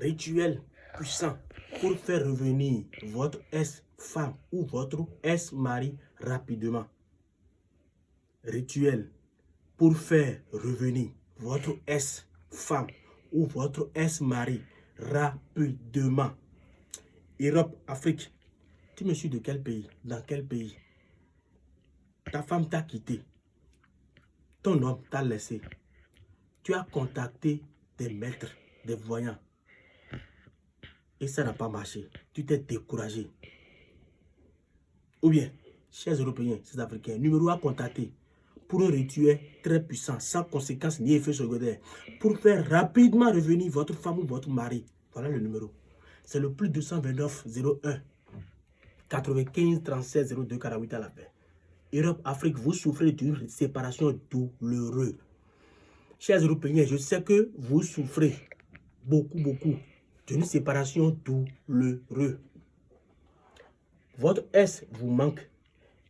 rituel puissant pour faire revenir votre ex-femme ou votre ex-mari rapidement. Rituel pour faire revenir votre ex-femme ou votre ex-mari rapidement. Europe, Afrique, tu me suis de quel pays? Dans quel pays? Ta femme t'a quitté. Ton homme t'a laissé. Tu as contacté des maîtres, des voyants. Et ça n'a pas marché. Tu t'es découragé. Ou bien, chers Européens, chers Africains, numéro à contacter pour un rituel très puissant, sans conséquence ni effet secondaire, pour faire rapidement revenir votre femme ou votre mari. Voilà le numéro. C'est le plus 229 01 95 37 02 48 à la fin. Europe, Afrique, vous souffrez d'une séparation douloureuse. Chers Européens, je sais que vous souffrez beaucoup d'une séparation douloureuse. Votre ex vous manque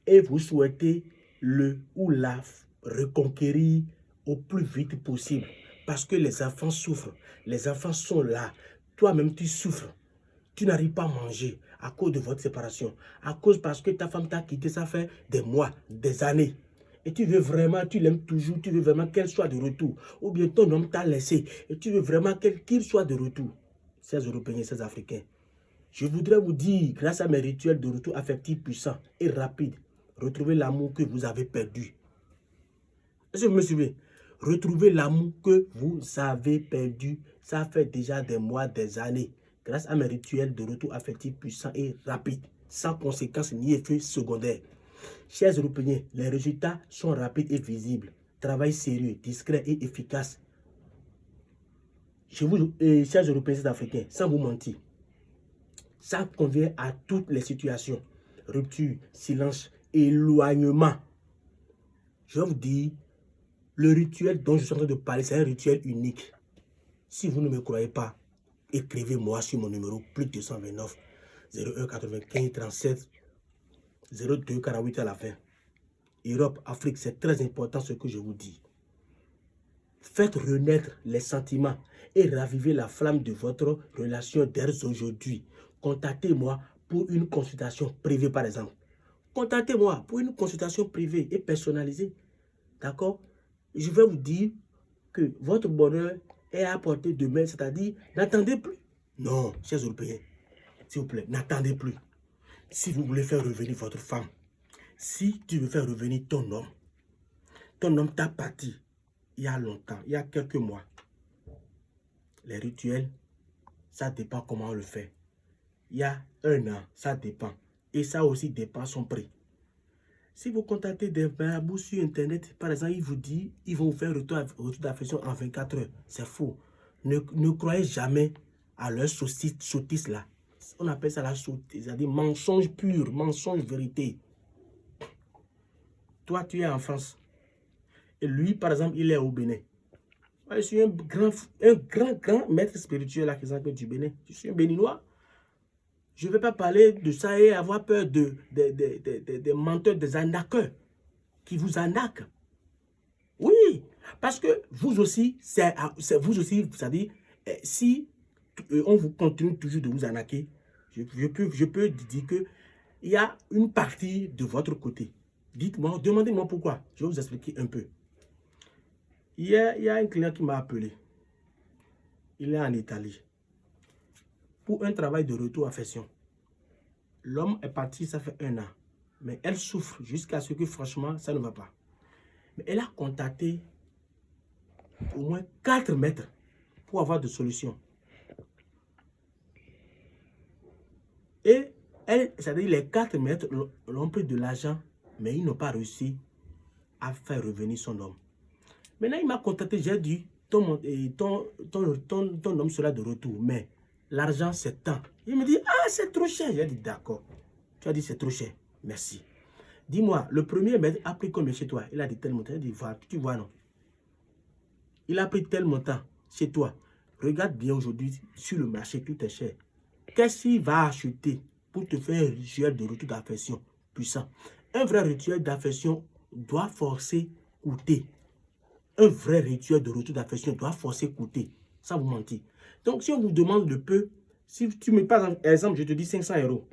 et vous souhaitez le ou la reconquérir au plus vite possible parce que les enfants souffrent. Les enfants sont là. Toi-même, tu souffres. Tu n'arrives pas à manger à cause de votre séparation. À cause parce que ta femme t'a quitté, ça fait des mois, des années. Et tu veux vraiment, tu l'aimes toujours, tu veux vraiment qu'elle soit de retour. Ou bien ton homme t'a laissé et tu veux vraiment qu'il soit de retour. Ces Européens, ces Africains. Je voudrais vous dire, grâce à mes rituels de retour affectif puissants et rapides, retrouvez l'amour que vous avez perdu. Est-ce que vous me suivez? Retrouvez l'amour que vous avez perdu. Ça fait déjà des mois, des années. Grâce à mes rituels de retour affectif puissants et rapides, sans conséquences ni effets secondaires. Chers Européens, les résultats sont rapides et visibles. Travail sérieux, discret et efficace. Chers Européens et Africains, sans vous mentir, ça convient à toutes les situations. Rupture, silence, éloignement. Je vais vous dire, le rituel dont je suis en train de parler, c'est un rituel unique. Si vous ne me croyez pas, écrivez-moi sur mon numéro plus 229 01 95 37 02 48 à la fin. Europe, Afrique, c'est très important ce que je vous dis. Faites renaître les sentiments et raviver la flamme de votre relation dès aujourd'hui. Contactez-moi pour une consultation privée, par exemple. Contactez-moi pour une consultation privée et personnalisée. D'accord? Je vais vous dire que votre bonheur est à portée de main, c'est-à-dire, n'attendez plus. Non, chers Européens, s'il vous plaît, n'attendez plus. Si vous voulez faire revenir votre femme, si tu veux faire revenir ton homme t'a parti il y a longtemps, il y a quelques mois. Les rituels, ça dépend comment on le fait. Il y a un an, ça dépend. Et ça aussi dépend son prix. Si vous contactez des marabouts sur Internet, par exemple, ils vous disent, ils vont vous faire retour d'affection en 24 heures. C'est faux. Ne croyez jamais à leur sottise là. On appelle ça la sottise, c'est-à-dire mensonge pur, mensonge vérité. Toi, tu es en France. Et lui, par exemple, il est au Bénin. Je suis un grand maître spirituel là, qui s'appelle du Bénin. Je suis un béninois. Je ne vais pas parler de ça et avoir peur des menteurs, des arnaqueurs qui vous arnaquent. Oui, parce que vous aussi, c'est vous aussi, c'est-à-dire, si on vous continue toujours de vous arnaquer, je peux dire qu'il y a une partie de votre côté. Dites-moi, demandez-moi pourquoi. Je vais vous expliquer un peu. Hier, il y a un client qui m'a appelé. Il est en Italie. Pour un travail de retour affection. L'homme est parti, ça fait 1 an. Mais elle souffre jusqu'à ce que franchement, ça ne va pas. Mais elle a contacté au moins 4 maîtres pour avoir de solutions. Et c'est-à-dire les 4 maîtres l'ont pris de l'argent, mais ils n'ont pas réussi à faire revenir son homme. Maintenant, il m'a contacté, j'ai dit, ton homme sera de retour, mais l'argent c'est tant. Il me dit, ah, c'est trop cher. J'ai dit, d'accord. Tu as dit, c'est trop cher. Merci. Dis-moi, le premier maître a pris combien chez toi? Il a dit tel montant. Il a dit, tu vois, non. Il a pris tel montant chez toi. Regarde bien aujourd'hui, sur le marché, tout est cher. Qu'est-ce qu'il va acheter pour te faire un rituel de retour d'affection puissant? Un vrai rituel d'affection doit forcer coûter. Un vrai rituel de retour d'affection doit forcer coûter. Sans vous mentir. Donc, si on vous demande le peu, si tu me par exemple, je te dis 500 euros,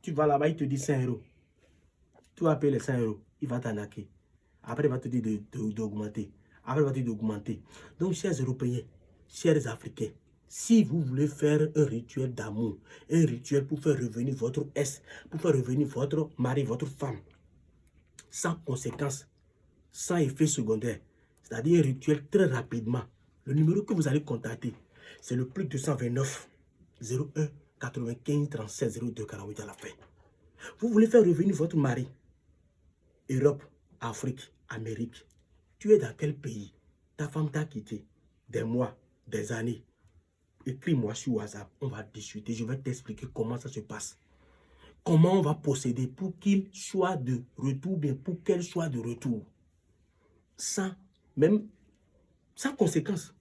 tu vas là-bas, il te dit 5 euros. Tu vas payer les 5 euros, il va t'arnaquer. Après, il va te dire d'augmenter. Après, il va te dire d'augmenter. Donc, chers Européens, chers Africains, si vous voulez faire un rituel d'amour, un rituel pour faire revenir votre ex, pour faire revenir votre mari, votre femme, sans conséquences, sans effet secondaire, c'est-à-dire un rituel très rapidement, le numéro que vous allez contacter, c'est le plus 229 01 95 37 02 48 à la fin. Vous voulez faire revenir votre mari, Europe, Afrique, Amérique. Tu es dans quel pays? Ta femme t'a quitté des mois, des années. Écris-moi sur WhatsApp, on va discuter, je vais t'expliquer comment ça se passe. Comment on va procéder pour qu'il soit de retour, bien pour qu'elle soit de retour. Sans conséquence.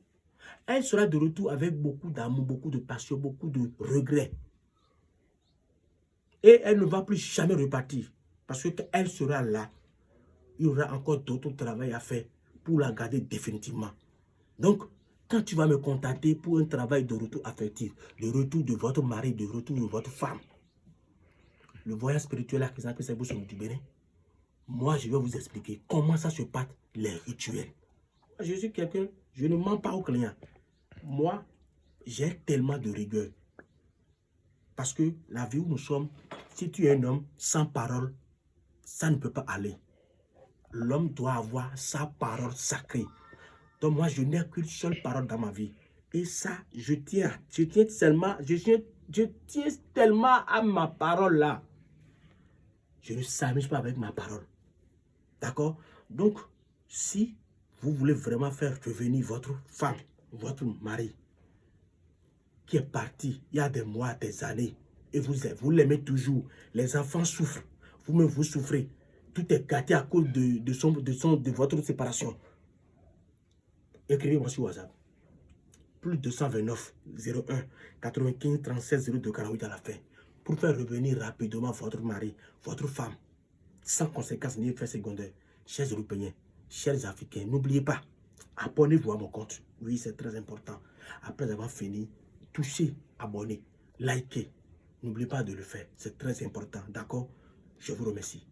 Elle sera de retour avec beaucoup d'amour, beaucoup de passion, beaucoup de regrets. Et elle ne va plus jamais repartir. Parce qu'elle sera là. Il y aura encore d'autres travail à faire pour la garder définitivement. Donc, quand tu vas me contacter pour un travail de retour affectif, le retour de votre mari, le retour de votre femme, le voyage spirituel à Christian du Bénin, moi, je vais vous expliquer comment ça se passe, les rituels. Je suis quelqu'un, je ne mens pas aux clients. Moi, j'ai tellement de rigueur. Parce que la vie où nous sommes, si tu es un homme sans parole, ça ne peut pas aller. L'homme doit avoir sa parole sacrée. Donc moi, je n'ai qu'une seule parole dans ma vie. Et ça, je tiens tellement à ma parole là. Je ne s'amuse pas avec ma parole. D'accord? Donc, si vous voulez vraiment faire revenir votre femme, votre mari, qui est parti il y a des mois, des années, et vous l'aimez toujours, les enfants souffrent, vous-même vous souffrez, tout est gâté à cause de votre séparation. Écrivez-moi sur WhatsApp. Plus 229 01 95 37 02 48 à la fin. Pour faire revenir rapidement votre mari, votre femme, sans conséquences ni effets secondaires. Chers Européens, chers Africains, n'oubliez pas, abonnez-vous à mon compte. Oui, c'est très important. Après avoir fini, touchez, abonnez, likez. N'oubliez pas de le faire. C'est très important. D'accord? Je vous remercie.